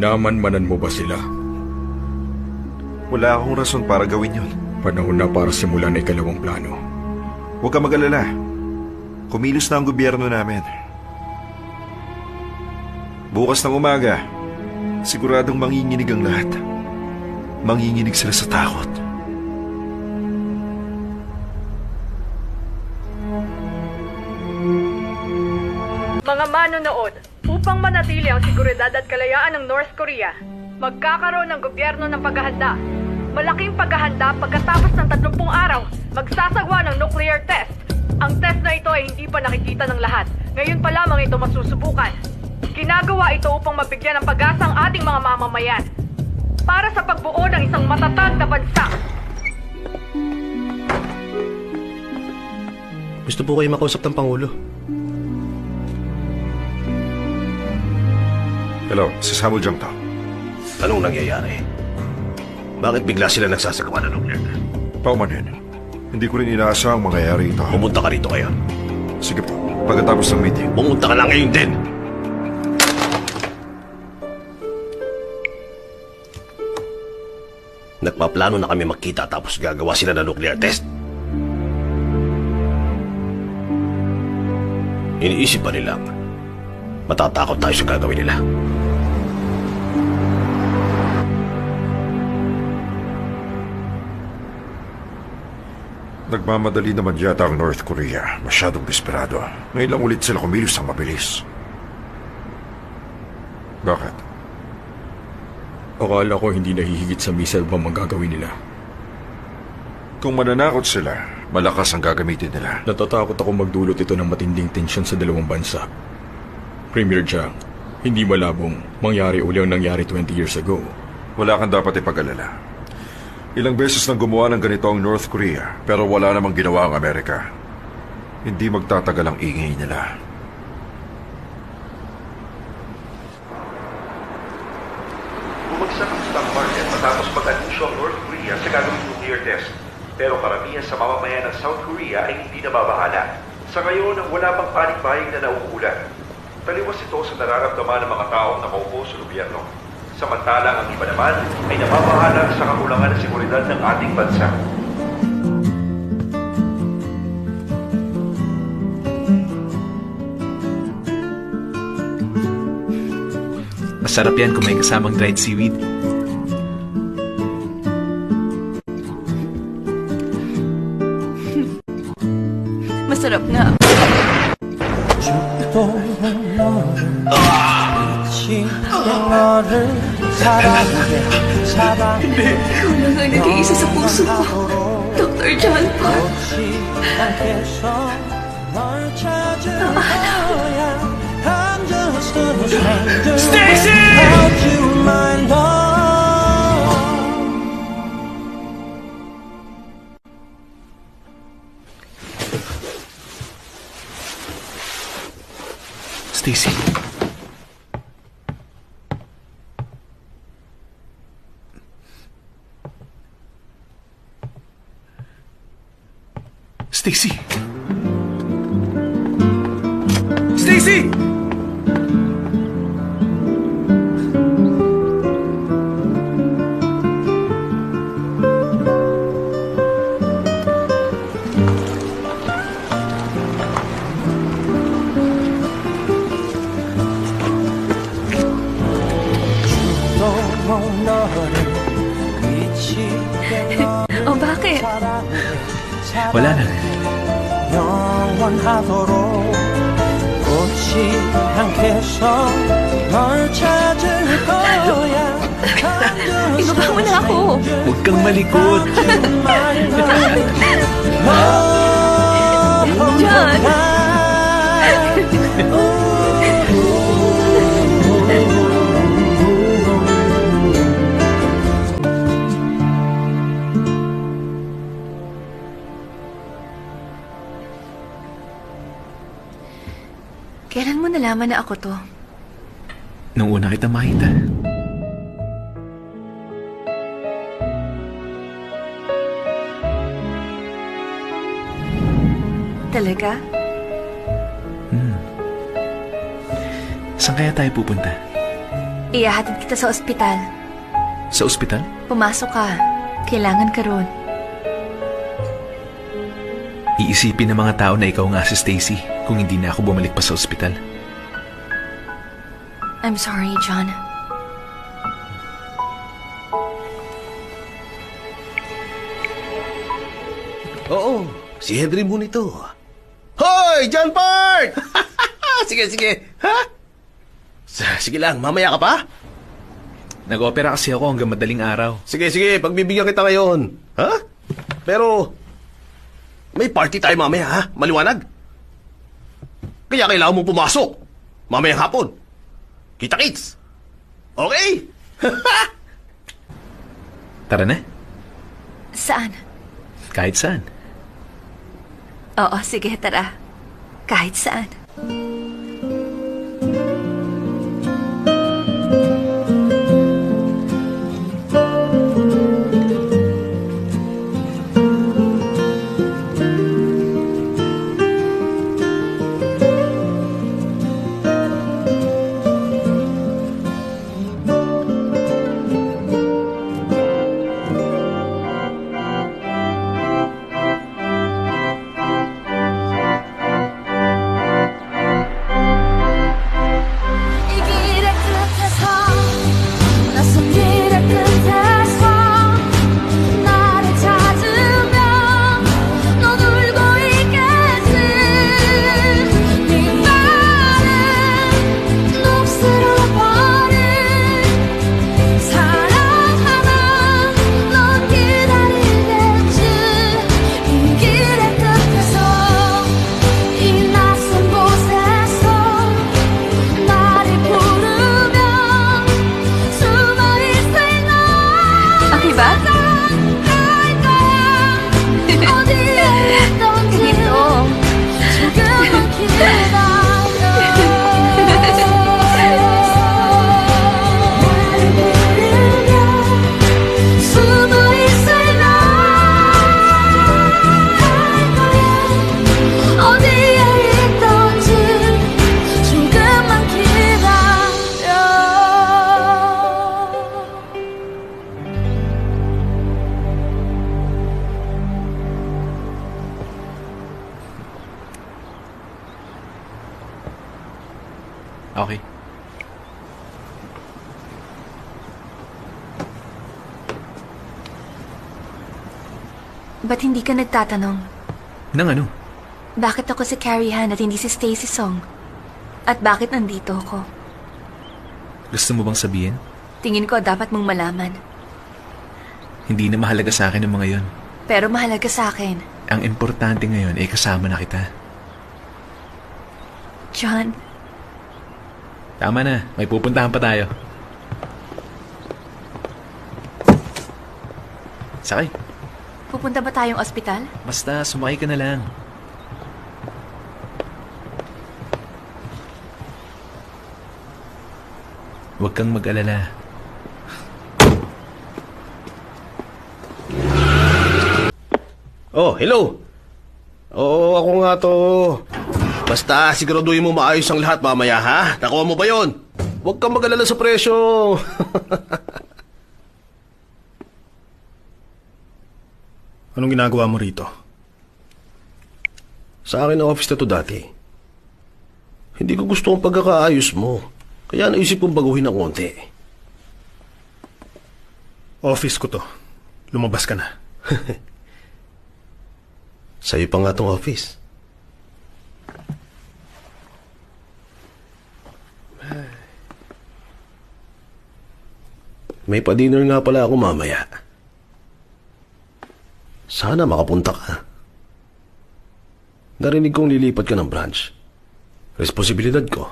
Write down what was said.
Minamanmanan mo ba sila? Wala akong rason para gawin yun. Panahon na para simulan ang ikalawang plano. Huwag ka mag-alala. Kumilos na ang gobyerno namin. Bukas ng umaga, siguradong manginginig ang lahat. Manginginig sila sa takot. Mga manonood, upang manatili ang seguridad at kalayaan ng North Korea, magkakaroon ng gobyerno ng paghahanda. Malaking paghahanda pagkatapos ng 30 araw, magsasagwa ng nuclear test. Ang test na ito ay hindi pa nakikita ng lahat. Ngayon pa lamang ito masusubukan. Ginagawa ito upang mabigyan ng pag-asa ang ating mga mamamayan para sa pagbuo ng isang matatag na bansa. Gusto po kayo makausap ng Pangulo. Hello, si Samuel Jangtao. Anong nangyayari? Bakit bigla sila nagsasagawa ng nuclear? Paumanhin. Hindi ko rin inaasa ang mangyayari ito. Pumunta ka rito ngayon. Sige po, pagkatapos ng meeting. Pumunta ka lang ngayon din! Nagpaplano na kami magkita tapos gagawa sila ng nuclear test. Iniisip pa nilang matatakot tayo sa gagawin nila. Nagmamadali naman yata ang North Korea. Masyadong desperado. Ngayon lang ulit sila kumilos ang mabilis. Bakit? Akala ko hindi nahihigit sa missile bomb ang gagawin nila. Kung mananakot sila, malakas ang gagamitin nila. Natatakot ako magdulot ito ng matinding tensyon sa dalawang bansa. Premier Jiang, hindi malabong mangyari uli ang nangyari 20 years ago. Wala kang dapat ipag-alala. Ilang beses nang gumawa ng ganito ang North Korea, pero wala namang ginawa ang Amerika. Hindi magtatagal ang ingay nila. Bumagsak ang stock market matapos mag-anunsyo ang North Korea sa gagawing nuclear test. Pero karamihan sa mamamayan ng South Korea ay hindi nababahala. Sa ngayon, wala pang panig-baying na nauulat. Taliwas ito sa nararamdaman ng mga taong nakaupo sa gobyerno. Samantalang ang iba naman ay nababahala sa kakulangan ng seguridad ng ating bansa. Masarap yan kung may kasamang dried seaweed. Masarap nga. Ikaw lang ang nag-iisa sa puso ko. Dr. John Paul. Stacy! Stacy. Stacy! Stacy! O bakit? Wala na. 영원하도록 꽃이 향해서 널 찾을 거야. Ibaba mo na ako. Huwag kang malikot. John! Kailan mo nalaman na ako to? Nung una kita makita. Talaga? Saan kaya tayo pupunta? Iyahatid kita sa ospital. Sa ospital? Pumasok ka. Kailangan ka ron. Iisipin ng mga tao na ikaw nga si Stacy kung hindi na ako bumalik pa sa ospital. I'm sorry, John. Oo, si Henry Moon ito. Hoy, John Park! Sige, sige. Ha? Sige lang, mamaya ka pa? Nag-opera kasi ako hanggang madaling araw. Sige, sige, pagbibigyan kita ngayon. Ha? Pero, may party tayo mamaya, ha? Maliwanag? Kaya kailangan mong pumasok. Mamaya hapon. Kita-kits. Okay? Tara na. Saan? Kahit saan. Oo, sige, tara. Kahit saan. 이 길의 끝에서 낯선 길의 끝에서 나를 찾으면 넌 울고 있겠지 네 말은 녹슬어 버린 사랑 하나 넌 기다리겠지 이 길의 끝에서 이 낯선 곳에서 나를 부르면 숨어있을 널 Okay ba? 사랑할 거야 어디에 있던지 Ganito. 조금만 기다려 나를 부르면 숨어있을 널 거야 어디에 있던지 조금만 기다려 Okay. Ba't hindi ka nagtatanong? Nang ano? Bakit ako si Carrie Han at hindi si Stacy Song? At bakit nandito ako? Gusto mo bang sabihin? Tingin ko dapat mong malaman. Hindi na mahalaga sa akin ang mga yon. Pero mahalaga sa akin. Ang importante ngayon ay kasama na kita. John, Tama na, may pupuntahan pa tayo. Sakay. pupunta ba tayong ospital? Basta sumakay ka na lang. Huwag kang mag-alala. Oh, hello. Oo, ako nga to. Basta siguraduhin mo maayos ang lahat mamaya, ha? Nakuha mo ba yon? Huwag kang mag-alala sa presyo. Anong ginagawa mo rito? Sa akin ang office na to dati. Hindi ko gusto ang pagkakaayos mo. Kaya naisip kong baguhin ng konti. Office ko to. Lumabas ka na. Sa'yo pa nga tong office. May pa-dinner nga pala ako mamaya. Sana makapunta ka. Narinig kong lilipat ka ng branch. Responsibilidad ko.